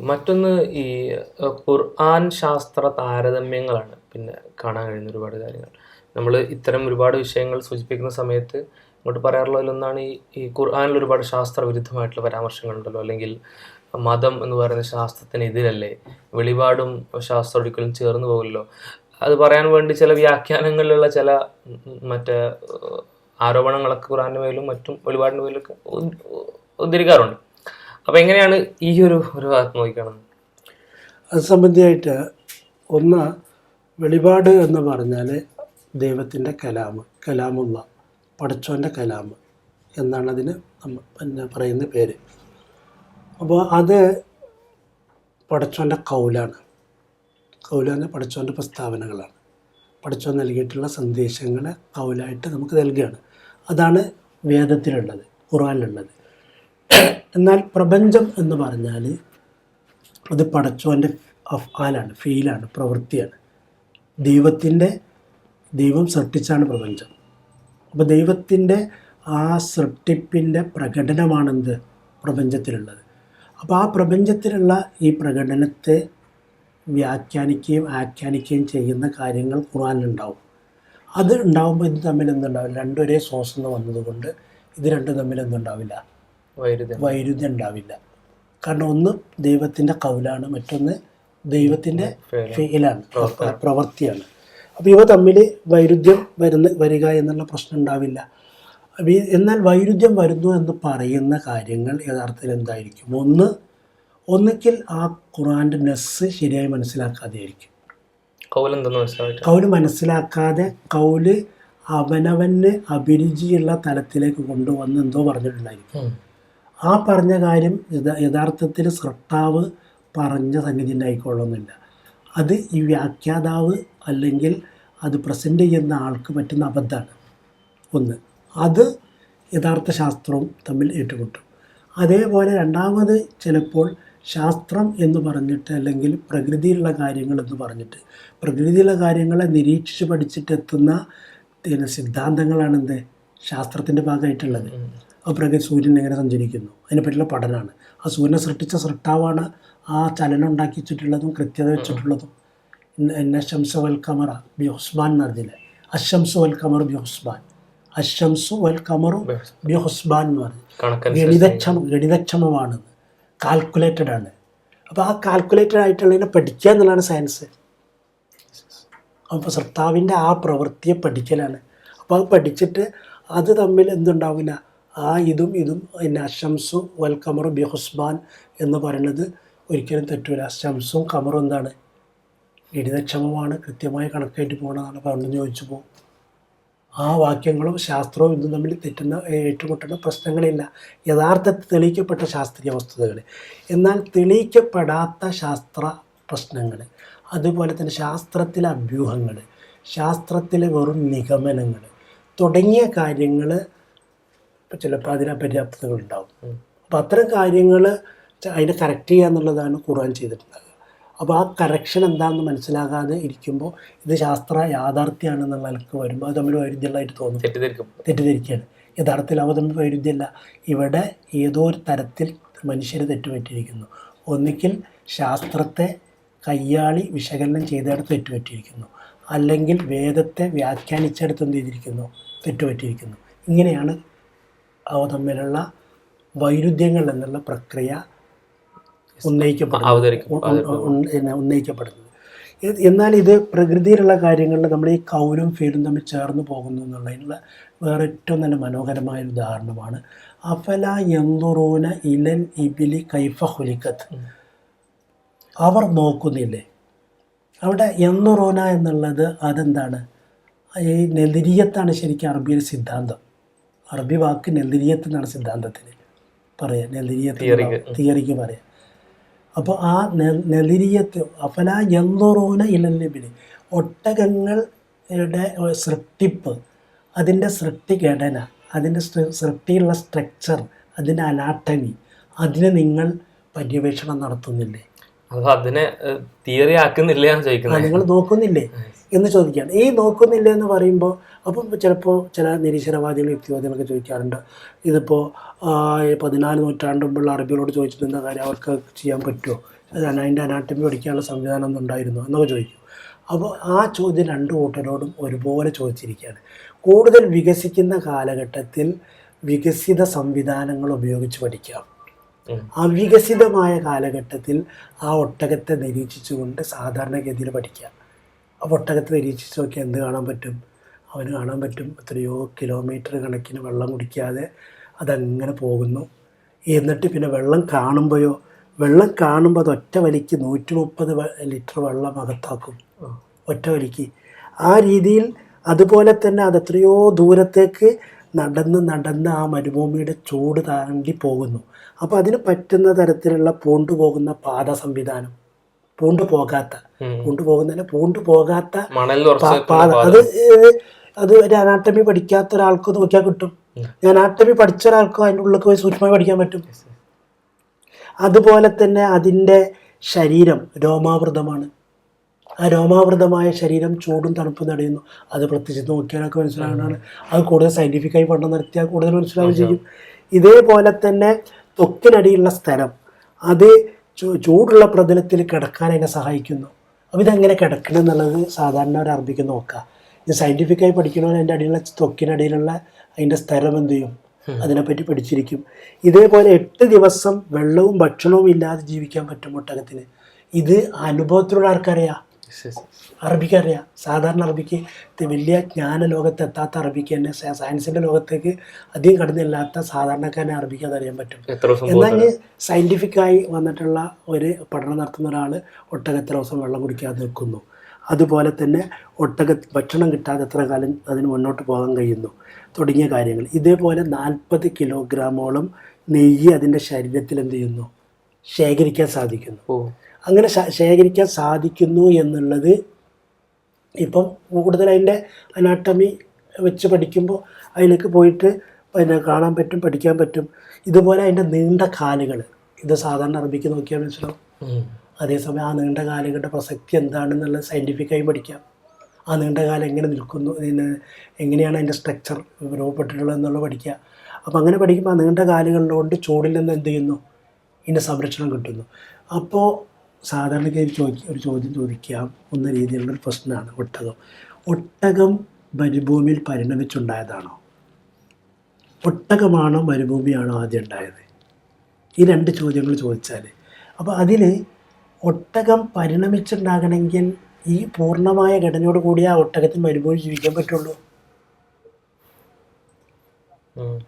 മറ്റൊന്ന് ഈ ഖുർആൻ ശാസ്ത്ര താരതമ്യങ്ങളാണ് പിന്നെ കാണാൻ കഴിയുന്ന ഒരുപാട് കാര്യങ്ങൾ. നമ്മൾ ഇത്തരം ഒരുപാട് വിഷയങ്ങൾ സൂചിപ്പിക്കുന്ന സമയത്ത് ഇങ്ങോട്ട് പറയാറുള്ളതിലൊന്നാണ് ഈ ഖുർആനിൽ ഒരുപാട് ശാസ്ത്ര വിരുദ്ധമായിട്ടുള്ള പരാമർശങ്ങളുണ്ടല്ലോ, അല്ലെങ്കിൽ മതം എന്ന് പറയുന്ന ശാസ്ത്രത്തിന് എതിരല്ലേ, വെളിപാടും ശാസ്ത്രം ഒരിക്കലും ചേർന്ന് പോകില്ലല്ലോ. അത് പറയാൻ വേണ്ടി ചില വ്യാഖ്യാനങ്ങളിലുള്ള ചില മറ്റേ ആരോപണങ്ങളൊക്കെ ഖുർആന്റെ മേലും മറ്റും വെളിപാടിന്റെ മേലൊക്കെ ഉദ്ധരിക്കാറുണ്ട്. അപ്പം എങ്ങനെയാണ് ഈ ഒരു ഭാഗത്ത് നോക്കിക്കാണുന്നത്? അത് സംബന്ധിയായിട്ട് ഒന്ന്, വെളിപാട് എന്ന് പറഞ്ഞാൽ ദൈവത്തിൻ്റെ കലാമുള്ള പടച്ചോൻ്റെ കലാമ് എന്നാണ് അതിന് പിന്നെ പറയുന്ന പേര്. അപ്പോൾ അത് പടച്ചോൻ്റെ കൗലാണ്. കൗലാന്ന് പടച്ചോൻ്റെ പ്രസ്താവനകളാണ്. പടച്ചോൻ നൽകിയിട്ടുള്ള സന്ദേശങ്ങളെ കൗലായിട്ട് നമുക്ക് നൽകുകയാണ്. അതാണ് വേദത്തിലുള്ളത്, ഖുർആനിലുള്ളത്. എന്നാൽ പ്രപഞ്ചം എന്ന് പറഞ്ഞാൽ അത് പടച്ചോൻ്റെ അഫ്ആലാണ്, ഫീലാണ്, പ്രവൃത്തിയാണ്. ദൈവം സൃഷ്ടിച്ചാണ് പ്രപഞ്ചം. അപ്പോൾ ദൈവത്തിൻ്റെ ആ സൃഷ്ടിപ്പിൻ്റെ പ്രകടനമാണെന്ത് പ്രപഞ്ചത്തിലുള്ളത്. അപ്പോൾ ആ പ്രപഞ്ചത്തിലുള്ള ഈ പ്രകടനത്തെ വ്യാഖ്യാനിക്കുകയും ആഖ്യാനിക്കുകയും ചെയ്യുന്ന കാര്യങ്ങൾ ഖുർആനിലുണ്ടാവും. അത് ഉണ്ടാകുമ്പോൾ ഇത് തമ്മിൽ എന്തുണ്ടാവില്ല, രണ്ടും ഒരേ സോഴ്സ് എന്ന് വന്നതുകൊണ്ട് ഇത് രണ്ടും തമ്മിൽ എന്തുണ്ടാവില്ല, വൈരുദ്ധ്യം ഉണ്ടാവില്ല. കാരണം ഒന്ന് ദൈവത്തിൻ്റെ കൗലാണ്, മറ്റൊന്ന് ദൈവത്തിൻ്റെ ഫീലാണ്, പ്രവൃത്തിയാണ്. അപ്പോൾ ഇവ തമ്മിൽ വൈരുദ്ധ്യം വരിക എന്നുള്ള പ്രശ്നം ഉണ്ടാവില്ല. എന്നാൽ വൈരുദ്ധ്യം വരുന്നു എന്ന് പറയുന്ന കാര്യങ്ങൾ യഥാർത്ഥത്തിൽ എന്തായിരിക്കും? ഒന്നുകിൽ ആ ഖുർആൻ്റെ നെസ്സ് ശരിയായി മനസ്സിലാക്കാതെ ആയിരിക്കും. കൗല് മനസ്സിലാക്കാതെ കൗല് അവനവന് അഭിരുചിയുള്ള തലത്തിലേക്ക് കൊണ്ടുവന്ന് എന്തോ പറഞ്ഞിട്ടുണ്ടായിരിക്കും. ആ പറഞ്ഞ കാര്യം യഥാർത്ഥത്തിൽ സൃഷ്ടാവ് പറഞ്ഞ സംഗതി ഉണ്ടായിക്കൊള്ളുന്നില്ല. അത് ഈ വ്യാഖ്യാതാവ് അല്ലെങ്കിൽ അത് പ്രസൻറ്റ് ചെയ്യുന്ന ആൾക്ക് പറ്റുന്ന അബദ്ധമാണ് ഒന്ന്. അത് യഥാർത്ഥ ശാസ്ത്രവും തമ്മിൽ ഏറ്റുമുട്ടും. അതേപോലെ രണ്ടാമത് ചിലപ്പോൾ ശാസ്ത്രം എന്ന് പറഞ്ഞിട്ട് അല്ലെങ്കിൽ പ്രകൃതിയിലുള്ള കാര്യങ്ങൾ എന്ന് പറഞ്ഞിട്ട് പ്രകൃതിയിലുള്ള കാര്യങ്ങളെ നിരീക്ഷിച്ച് പഠിച്ചിട്ടെത്തുന്ന സിദ്ധാന്തങ്ങളാണെന്ത് ശാസ്ത്രത്തിൻ്റെ ഭാഗമായിട്ടുള്ളത്. പ്രകൃതി സൂര്യൻ എങ്ങനെ സഞ്ചരിക്കുന്നു അതിനെപ്പറ്റിയുള്ള പഠനമാണ്. ആ സൂര്യനെ സൃഷ്ടിച്ച സൃഷ്ടാവാണ് ആ ചലനം ഉണ്ടാക്കി വെച്ചിട്ടുള്ളതും കൃത്യത വെച്ചിട്ടുള്ളതും. അശംസു വൽ ഖമറ ബി ഹുസ്ബാൻ എന്ന് പറഞ്ഞില്ല, അശംസു വൽ ഖമർ ബി ഹുസ്ബാൻ, അശംസു വൽ ഖമറു ബി ഹുസ്ബാൻ എന്ന് പറഞ്ഞു. ഗണിതക്ഷമമാണെന്ന്, കാൽക്കുലേറ്റഡ് ആണ്. അപ്പോൾ ആ കാൽക്കുലേറ്റഡ് ആയിട്ടുള്ളതിനെ പഠിക്കുക എന്നുള്ളതാണ് സയൻസ്. അപ്പോൾ സൃഷ്ടാവിൻ്റെ ആ പ്രവൃത്തിയെ പഠിക്കലാണ്. അപ്പോൾ അത് പഠിച്ചിട്ട് അത് തമ്മിൽ എന്തുണ്ടാവില്ല, ആ ഇതും പിന്നെ അശംസു വൽ ഖമറു ബി ഹുസ്ബാൻ എന്ന് പറയുന്നത് ഒരിക്കലും തെറ്റൂല. അശംസും ഖമറും എന്താണ്, ഗണിതക്ഷമമാണ്, കൃത്യമായി കണക്കായിട്ട് പോകണമെന്നാണ്. അപ്പോൾ അവിടെ ചോദിച്ചു പോകും. ആ വാക്യങ്ങളും ശാസ്ത്രവും ഇതും തമ്മിൽ ഏറ്റുമുട്ടുന്ന പ്രശ്നങ്ങളില്ല, യഥാർത്ഥത്തിൽ തെളിയിക്കപ്പെട്ട ശാസ്ത്രീയ വസ്തുതകൾ. എന്നാൽ തെളിയിക്കപ്പെടാത്ത ശാസ്ത്ര പ്രശ്നങ്ങൾ, അതുപോലെ തന്നെ ശാസ്ത്രത്തിലെ അഭ്യൂഹങ്ങൾ, ശാസ്ത്രത്തിലെ വെറും നിഗമനങ്ങൾ തുടങ്ങിയ കാര്യങ്ങൾ ചിലപ്പോൾ അതിന് അപര്യാപ്തതകളുണ്ടാവും. അപ്പോൾ അത്തരം കാര്യങ്ങൾ അതിനെ കറക്റ്റ് ചെയ്യുക എന്നുള്ളതാണ് ഖുർആൻ ചെയ്തിട്ടുണ്ടാകുക. അപ്പോൾ ആ കറക്ഷൻ എന്താണെന്ന് മനസ്സിലാകാതെ ഇരിക്കുമ്പോൾ ഇത് ശാസ്ത്ര യാഥാർത്ഥ്യമാണെന്നുള്ള നിലക്ക് വരുമ്പോൾ അത് തമ്മിൽ വൈരുദ്ധ്യമുള്ളതായിട്ട് തോന്നും, തെറ്റിദ്ധരിക്കുകയാണ്. യഥാർത്ഥത്തിൽ അവ തമ്മിൽ വൈരുദ്ധ്യമല്ല. ഇവിടെ ഏതോ ഒരു തരത്തിൽ മനുഷ്യർ തെറ്റുപറ്റിയിരിക്കുന്നു. ഒന്നുകിൽ ശാസ്ത്രത്തെ കയ്യാളി വിശകലനം ചെയ്തെടുത്ത് തെറ്റുപറ്റിയിരിക്കുന്നു, അല്ലെങ്കിൽ വേദത്തെ വ്യാഖ്യാനിച്ചെടുത്ത് എന്ത് ചെയ്തിരിക്കുന്നു, തെറ്റുപറ്റിയിരിക്കുന്നു. ഇങ്ങനെയാണ് അവ തമ്മിലുള്ള വൈരുദ്ധ്യങ്ങൾ എന്നുള്ള പ്രക്രിയ ഉന്നയിക്കപ്പെടുന്നത്. എന്നാൽ ഇത് പ്രകൃതിയിലുള്ള കാര്യങ്ങളിൽ നമ്മൾ ഈ കൗലും ഫീലും തമ്മിൽ ചേർന്ന് പോകുന്നു എന്നുള്ളതിനുള്ള വേറെ ഏറ്റവും നല്ല മനോഹരമായൊരു ഉദാഹരണമാണ് അഫല യൻദുറൂന ഇലൽ ഇബിലി കൈഫ ഖുലിഖത്. അവർ നോക്കുന്നില്ലേ. അവിടെ യൻദുറൂന എന്നുള്ളത് അതെന്താണ്, ഈ നെതിരിയത്താണ് ശരിക്കും അറബിയിൽ സിദ്ധാന്തം. അറബി വാക്ക് നെതിരിയത്ത് എന്നാണ് സിദ്ധാന്തത്തിന് പറയാം, നെതിരിയത്ത് തിയറിക്ക് പറയാം. അപ്പോൾ ആ നെതിരിയത്ത് അഫല യൻദുറൂന ഇലൽ ഇബിലി, ഒട്ടകങ്ങളുടെ സൃഷ്ടിപ്പ്, അതിൻ്റെ സൃഷ്ടിഘടന, അതിൻ്റെ സൃഷ്ടിയുള്ള സ്ട്രക്ചർ, അതിൻ്റെ അനാട്ടമി, അതിനെ നിങ്ങൾ പര്യവേഷണം നടത്തുന്നില്ലേ, അതിനെ തിയറി ആക്കുന്നില്ല നിങ്ങൾ നോക്കുന്നില്ലേ എന്ന് ചോദിക്കുകയാണ്. ഈ നോക്കുന്നില്ല എന്ന് പറയുമ്പോൾ അപ്പം ചിലപ്പോൾ ചില നിരീശ്വരവാദികൾ യുക്തിവാദികളൊക്കെ ചോദിക്കാറുണ്ട്, ഇതിപ്പോൾ 14 നൂറ്റാണ്ട് മുമ്പുള്ള അറബികളോട് ചോദിച്ചിട്ട് എന്താ കാര്യം, അവർക്ക് ചെയ്യാൻ പറ്റുമോ, അതിൻ്റെ അനാട്ടമി പഠിക്കാനുള്ള സംവിധാനം ഒന്നും ഉണ്ടായിരുന്നു എന്നൊക്കെ ചോദിക്കും. അപ്പോൾ ആ ചോദ്യം രണ്ട് കൂട്ടരോടും ഒരുപോലെ ചോദിച്ചിരിക്കുകയാണ്. കൂടുതൽ വികസിക്കുന്ന കാലഘട്ടത്തിൽ വികസിത സംവിധാനങ്ങൾ ഉപയോഗിച്ച് പഠിക്കാം. അവികസിതമായ കാലഘട്ടത്തിൽ ആ ഒട്ടകത്തെ നിരീക്ഷിച്ചുകൊണ്ട് സാധാരണഗതിയിൽ പഠിക്കാം. അപ്പോൾ ഒട്ടകത്തെ നിരീക്ഷിച്ച് നോക്കിയാൽ എന്ത് കാണാൻ പറ്റും? അവന് കാണാൻ പറ്റും എത്രയോ കിലോമീറ്റർ കണക്കിന് വെള്ളം കുടിക്കാതെ അതങ്ങനെ പോകുന്നു. എന്നിട്ട് പിന്നെ വെള്ളം കാണുമ്പോൾ അത് ഒറ്റ വലിക്ക് 130 ലിറ്റർ വെള്ളം അകത്താക്കും, ഒറ്റ വലിക്ക്. ആ രീതിയിൽ അതുപോലെ തന്നെ അതെത്രയോ ദൂരത്തേക്ക് നടന്ന് ആ മരുഭൂമിയുടെ ചൂട് താണ്ടി പോകുന്നു. അപ്പോൾ അതിന് പറ്റുന്ന തരത്തിലുള്ള പൂണ്ടു പോകുന്ന പാത സംവിധാനം, പൂണ്ടു പോകാത്ത പാത, അത് ഒരു അനാട്ടമി പഠിക്കാത്ത ഒരാൾക്ക് നോക്കിയാൽ കിട്ടും. അനാട്ടമി പഠിച്ച ഒരാൾക്കും അതിൻ്റെ ഉള്ളിലേക്ക് പോയി സൂക്ഷ്മമായി പഠിക്കാൻ പറ്റും. അതുപോലെ തന്നെ അതിൻ്റെ ശരീരം രോമാവൃതമാണ്. ആ രോമാവൃതമായ ശരീരം ചൂടും തണുപ്പും തടയുന്നു. അത് പ്രത്യേകിച്ച് നോക്കിയാലൊക്കെ മനസ്സിലാകുന്നതാണ്. അത് കൂടുതൽ സയൻറ്റിഫിക്കായി പഠനം നടത്തിയാൽ കൂടുതൽ മനസ്സിലാവുകയും ചെയ്യും. ഇതേപോലെ തന്നെ ത്വക്കിനടിയിലുള്ള സ്ഥലം, അത് ചൂടുള്ള പ്രതലത്തിൽ കിടക്കാൻ അതിനെ സഹായിക്കുന്നു. അപ്പോൾ ഇതെങ്ങനെ കിടക്കണം എന്നുള്ളത് സാധാരണ ഒരു അറബിക്ക് നോക്കാം. ഇത് സയൻറ്റിഫിക്കായി പഠിക്കണമെങ്കിൽ അതിൻ്റെ അടിയിലുള്ള ത്വക്കിനടിയിലുള്ള അതിൻ്റെ സ്ഥലം എന്ത് ചെയ്യും, അതിനെപ്പറ്റി പഠിച്ചിരിക്കും. ഇതേപോലെ 8 ദിവസം വെള്ളവും ഭക്ഷണവും ഇല്ലാതെ ജീവിക്കാൻ പറ്റും ഒട്ടകത്തിന്. ഇത് അനുഭവത്തിലൂടെ ആർക്കറിയാം? അറബിക്കറിയാം. സാധാരണ അറബിക്ക്, വലിയ ജ്ഞാന ലോകത്ത് എത്താത്ത അറബിക്ക് തന്നെ, സയൻസിൻ്റെ ലോകത്തേക്ക് അധികം കടന്നില്ലാത്ത സാധാരണക്കാരനെ അറബിക്ക് അതറിയാൻ പറ്റും. എന്നാൽ സയൻറ്റിഫിക്കായി വന്നിട്ടുള്ള ഒരു പഠനം നടത്തുന്ന ഒരാൾ ഒട്ടകത്തെ ദിവസം വെള്ളം കുടിക്കാതെ നിൽക്കുന്നു. അതുപോലെ തന്നെ ഭക്ഷണം കിട്ടാതെ എത്ര കാലം അതിന് മുന്നോട്ട് പോകാൻ കഴിയുന്നു തുടങ്ങിയ കാര്യങ്ങൾ. ഇതേപോലെ 40 കിലോഗ്രാമോളം നെയ്യ് അതിൻ്റെ ശരീരത്തിൽ എന്ത് ചെയ്യുന്നു, ശേഖരിക്കാൻ സാധിക്കുന്നു. അങ്ങനെ ശേഖരിക്കാൻ സാധിക്കുന്നു എന്നുള്ളത് ഇപ്പം കൂടുതൽ അതിൻ്റെ അനാട്ടമി വെച്ച് പഠിക്കുമ്പോൾ അതിലേക്ക് പോയിട്ട് പിന്നെ കാണാൻ പറ്റും, പഠിക്കാൻ പറ്റും. ഇതുപോലെ അതിൻ്റെ നീണ്ട കാലുകൾ, ഇത് സാധാരണ അറബിക്ക് നോക്കിയാൽ മനസ്സിലാവും. അതേസമയം ആ നീണ്ട കാലുകളുടെ പ്രസക്തി എന്താണെന്നുള്ളത് സയൻറ്റിഫിക്കായി പഠിക്കാം. ആ നീണ്ട കാലം എങ്ങനെ നിൽക്കുന്നു, എങ്ങനെയാണ് അതിൻ്റെ സ്ട്രക്ചർ രൂപപ്പെട്ടിട്ടുള്ളത് എന്നുള്ളത് പഠിക്കുക. അപ്പോൾ അങ്ങനെ പഠിക്കുമ്പോൾ ആ നീണ്ട കാലുകളിലുകൊണ്ട് ചൂടിൽ നിന്ന് എന്ത് ചെയ്യുന്നു, ഇതിൻ്റെ സംരക്ഷണം കിട്ടുന്നു. അപ്പോൾ സാധാരണക്കാർ ഒരു ചോദ്യം ചോദിക്കാം എന്ന രീതിയിലുള്ളൊരു പ്രശ്നമാണ് ഒട്ടകം മരുഭൂമിയിൽ പരിണമിച്ചുണ്ടായതാണോ? ഒട്ടകമാണോ മരുഭൂമിയാണോ ആദ്യം ഉണ്ടായത്? ഈ 2 ചോദ്യങ്ങൾ ചോദിച്ചാൽ, അപ്പോൾ അതിൽ ഒട്ടകം പരിണമിച്ചുണ്ടാകണമെങ്കിൽ ഈ പൂർണ്ണമായ ഘടനയോട് കൂടി ആ ഒട്ടകത്തിന് മരുഭൂമി ജീവിക്കാൻ പറ്റുള്ളൂ.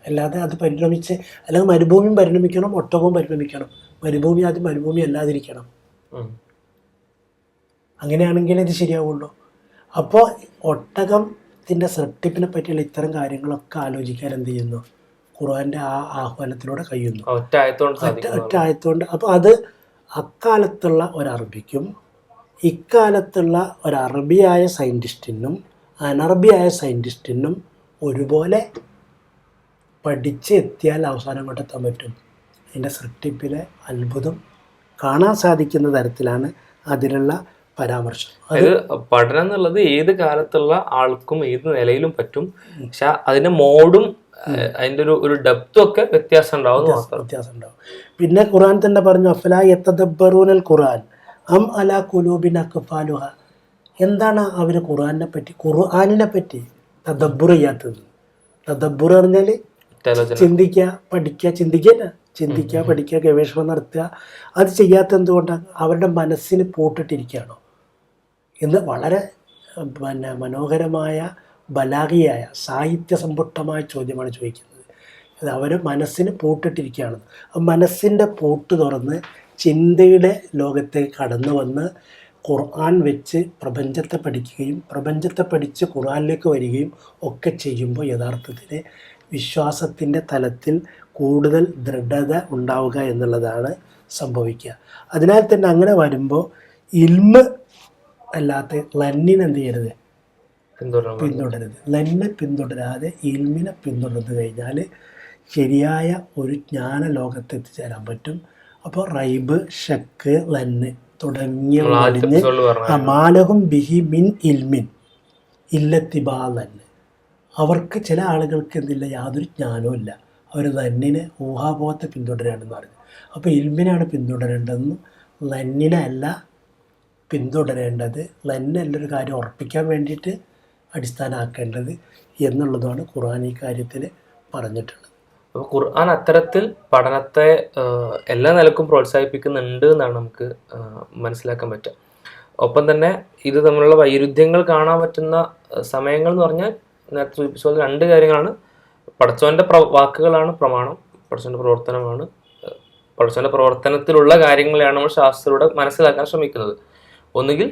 അല്ലാതെ അത് പരിണമിച്ച്, അല്ലെങ്കിൽ മരുഭൂമിയും പരിണമിക്കണം, ഒട്ടകവും പരിണമിക്കണം. മരുഭൂമി ആദ്യം മരുഭൂമി അല്ലാതിരിക്കണം. അങ്ങനെയാണെങ്കിൽ ഇത് ശരിയാവുള്ളൂ. അപ്പോൾ ഒട്ടകത്തിൻ്റെ സൃഷ്ടിപ്പിനെ പറ്റിയുള്ള ഇത്തരം കാര്യങ്ങളൊക്കെ ആലോചിക്കാൻ എന്ത് ചെയ്യുന്നു, ഖുർആൻ്റെ ആ ആഹ്വാനത്തിലൂടെ കഴിയുന്നു, ഒറ്റ ആയത്തുകൊണ്ട്. അപ്പോൾ അത് അക്കാലത്തുള്ള ഒരറബിക്കും ഇക്കാലത്തുള്ള ഒരറബിയായ സയൻറ്റിസ്റ്റിനും അനറബിയായ സയൻറ്റിസ്റ്റിനും ഒരുപോലെ പഠിച്ച് എത്തിയാൽ അവസാനം കൊണ്ടെത്താൻ പറ്റും. അതിൻ്റെ സൃഷ്ടിപ്പിലെ അത്ഭുതം കാണാൻ സാധിക്കുന്ന തരത്തിലാണ് അതിലുള്ള പരാമർശം. അത് പഠനം എന്നുള്ളത് ഏത് കാലത്തുള്ള ആൾക്കും ഏത് നിലയിലും പറ്റും. പക്ഷെ അതിന്റെ മോഡും അതിന്റെ ഒരു ഡെപ്തും ഒക്കെ വ്യത്യാസം ഉണ്ടാവും. പിന്നെ ഖുർആൻ തന്നെ പറഞ്ഞു, അഫലാ യതദബ്ബറൂനൽ ഖുർആൻ അം അലാ ഖുലൂബിൻ അഖ്ഫാലുഹ. എന്താണ് അവർ ഖുർആനിനെ പറ്റി തദബ്ബുർ ചെയ്യാത്തത്? തദബ്ബുർ പറഞ്ഞാൽ ചിന്തിക്കുക, പഠിക്കുക, ചിന്തിക്കുക, പഠിക്കുക, ഗവേഷണം നടത്തുക. അത് ചെയ്യാത്ത എന്തുകൊണ്ടാണ്? അവരുടെ മനസ്സിന് പൂട്ടിട്ടിരിക്കുകയാണോ എന്ന് വളരെ മനോഹരമായ ബലാഗിയായ സാഹിത്യസമ്പുഷ്ടമായ ചോദ്യമാണ് ചോദിക്കുന്നത്. അത് അവരുടെ മനസ്സിന് പൂട്ടിട്ടിരിക്കുകയാണ്. മനസ്സിൻ്റെ പൂട്ട് തുറന്ന് ചിന്തയുടെ ലോകത്തേക്ക് കടന്നു വന്ന് ഖുർആൻ വെച്ച് പ്രപഞ്ചത്തെ പഠിക്കുകയും പ്രപഞ്ചത്തെ പഠിച്ച് ഖുർആനിലേക്ക് വരികയും ഒക്കെ ചെയ്യുമ്പോൾ യഥാർത്ഥത്തിൽ വിശ്വാസത്തിൻ്റെ തലത്തിൽ കൂടുതൽ ദൃഢത ഉണ്ടാവുക എന്നുള്ളതാണ് സംഭവിക്കുക. അതിനാൽ തന്നെ അങ്ങനെ വരുമ്പോൾ ഇൽമ് അല്ലാത്ത ലന്നിനെ എന്ത് ചെയ്യരുത്, പിന്തുടരുത്. ലന്നെ പിന്തുടരാതെ ഇൽമിനെ പിന്തുടർന്നു കഴിഞ്ഞാൽ ശരിയായ ഒരു ജ്ഞാന ലോകത്ത് എത്തിച്ചേരാൻ പറ്റും. അപ്പോൾ റൈബ്, ഷക്ക്, ലന്ന് തുടങ്ങിയ മാലഹും ബിഹി മിൻ ഇൽമിൻ ഇല്ലത്തിബാ ലന്ന്. അവർക്ക് ചില ആളുകൾക്ക് എന്തില്ല, യാതൊരു ജ്ഞാനവും ഇല്ല. അവർ ലന്നിനെ ഊഹാപോഹത്തെ പിന്തുടരാണെന്ന് പറഞ്ഞു. അപ്പോൾ ഇൽമിനാണ് പിന്തുടരേണ്ടതെന്ന് ലന്നിനല്ല പിന്തുടരേണ്ടത്, ലന്നല്ലൊരു കാര്യം ഉറപ്പിക്കാൻ വേണ്ടിയിട്ട് അടിസ്ഥാനമാക്കേണ്ടത് എന്നുള്ളതാണ് ഖുർആൻ ഈ കാര്യത്തിൽ പറഞ്ഞിട്ടുള്ളത്. അപ്പോൾ ഖുർആൻ അത്തരത്തിൽ പഠനത്തെ എല്ലാ നിലക്കും പ്രോത്സാഹിപ്പിക്കുന്നുണ്ട് എന്നാണ് നമുക്ക് മനസ്സിലാക്കാൻ പറ്റുക. ഒപ്പം തന്നെ ഇത് തമ്മിലുള്ള വൈരുദ്ധ്യങ്ങൾ കാണാൻ പറ്റുന്ന സമയങ്ങൾ എന്ന് പറഞ്ഞാൽ നേരത്തെ സൂചിപ്പിച്ച പോലെ രണ്ട് കാര്യങ്ങളാണ്. പടച്ചവൻ്റെ വാക്കുകളാണ് പ്രമാണം, പടച്ചവൻ്റെ പ്രവർത്തനമാണ്. പടച്ചവൻ്റെ പ്രവർത്തനത്തിലുള്ള കാര്യങ്ങളെയാണ് നമ്മൾ ശാസ്ത്രത്തിലൂടെ മനസ്സിലാക്കാൻ ശ്രമിക്കുന്നത്. ഒന്നുകിൽ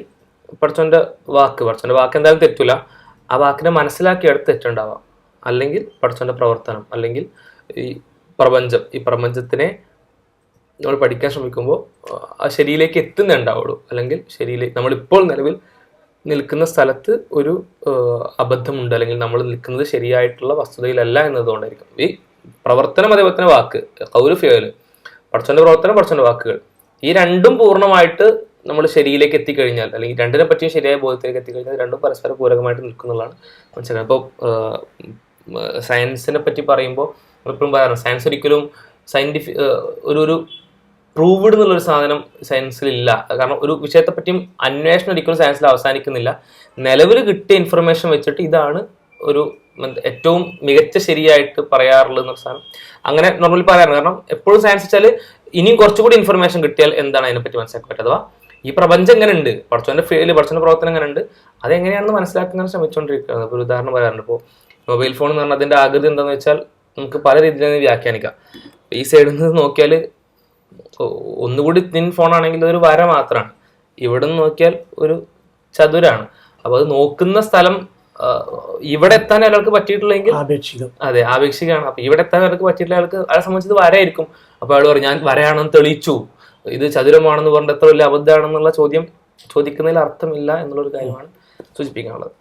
പടച്ചവൻ്റെ വാക്ക് എന്തായാലും തെറ്റില്ല, ആ വാക്കിനെ മനസ്സിലാക്കിയെടുത്ത് തെറ്റുണ്ടാവാം. അല്ലെങ്കിൽ പടച്ചവൻ്റെ പ്രവർത്തനം, അല്ലെങ്കിൽ ഈ പ്രപഞ്ചത്തിനെ നമ്മൾ പഠിക്കാൻ ശ്രമിക്കുമ്പോൾ ആ ശരിയിലേക്ക് എത്തുന്നുണ്ടാവുള്ളൂ. അല്ലെങ്കിൽ നമ്മളിപ്പോൾ നിലവിൽ നിൽക്കുന്ന സ്ഥലത്ത് ഒരു അബദ്ധമുണ്ട്, അല്ലെങ്കിൽ നമ്മൾ നിൽക്കുന്നത് ശരിയായിട്ടുള്ള വസ്തുതയിലല്ല എന്നതുകൊണ്ടായിരിക്കും. ഈ പ്രവർത്തനം അതേപോലെ തന്നെ വാക്ക്, ഖൗല് ഫിഅല്, പടച്ചവൻ്റെ പ്രവർത്തനം, പടച്ചവൻ്റെ വാക്കുകൾ, ഈ രണ്ടും പൂർണ്ണമായിട്ട് നമ്മൾ ശരിയിലേക്ക് എത്തിക്കഴിഞ്ഞാൽ, അല്ലെങ്കിൽ രണ്ടിനെ പറ്റിയും ശരിയായ ബോധത്തിലേക്ക് എത്തിക്കഴിഞ്ഞാൽ രണ്ടും പരസ്പരം പൂരകമായിട്ട് നിൽക്കുന്നുള്ളതാണ് മനസ്സിലാക്കുന്നത്. ഇപ്പോൾ സയൻസിനെ പറ്റി പറയുമ്പോൾ എപ്പോഴും പറയാറുണ്ട്, സയൻസ് ഒരിക്കലും ഒരു പ്രൂവ്ഡ് എന്നുള്ളൊരു സാധനം സയൻസിലില്ല. കാരണം ഒരു വിഷയത്തെ പറ്റിയും അന്വേഷണം ഒരിക്കലും സയൻസിൽ അവസാനിക്കുന്നില്ല. നിലവിൽ കിട്ടിയ ഇൻഫർമേഷൻ വെച്ചിട്ട് ഇതാണ് ഒരു ഏറ്റവും മികച്ച ശരിയായിട്ട് പറയാറുള്ളത് എന്നൊരു സാധനം അങ്ങനെ നോർമലി പറയാറുണ്ട്. കാരണം എപ്പോഴും സയൻസ് വെച്ചാൽ ഇനിയും കുറച്ചുകൂടി ഇൻഫർമേഷൻ കിട്ടിയാൽ എന്താണ് അതിനെപ്പറ്റി മനസ്സിലാക്കാൻ പറ്റുക, അഥവാ ഈ പ്രപഞ്ചം എങ്ങനെ ഉണ്ട്, പടച്ചവൻ്റെ പടച്ചവൻ്റെ പ്രവർത്തനം എങ്ങനെ ഉണ്ട്, അതെങ്ങനെയാണെന്ന് മനസ്സിലാക്കാൻ ശ്രമിച്ചുകൊണ്ടിരിക്കുകയാണ്. ഇപ്പോൾ ഒരു ഉദാഹരണം പറയാറുണ്ട്. ഇപ്പോൾ മൊബൈൽ ഫോൺ എന്ന് പറഞ്ഞാൽ അതിൻ്റെ ആകൃതി എന്താണെന്ന് വെച്ചാൽ നമുക്ക് പല രീതിയിൽ വ്യാഖ്യാനിക്കാം. ഈ സൈഡിൽ നിന്ന് നോക്കിയാൽ ഒന്നുകൂടി തിൻ ഫോണാണെങ്കിൽ അതൊരു വര മാത്രമാണ്, ഇവിടെ നിന്ന് നോക്കിയാൽ ഒരു ചതുരാണ്. അപ്പോൾ അത് നോക്കുന്ന സ്ഥലം ഇവിടെ എത്താൻ ഒരാൾക്ക് പറ്റിയിട്ടില്ലെങ്കിൽ അതെ ആപേക്ഷികമാണ്. അപ്പൊ ഇവിടെ എത്താൻ ഒരാൾക്ക് പറ്റിയിട്ടില്ല, അയാളെ സംബന്ധിച്ചത് വരയായിരിക്കും. അപ്പൊ അയാൾ പറയും ഞാൻ വരയാണെന്ന് തെളിയിച്ചു, ഇത് ചതുരമാണെന്ന് പറഞ്ഞിട്ട് എത്ര വലിയ അബദ്ധമാണെന്നുള്ള ചോദ്യം ചോദിക്കുന്നതിൽ അർത്ഥമില്ല എന്നുള്ളൊരു കാര്യമാണ് സൂചിപ്പിക്കാനുള്ളത്.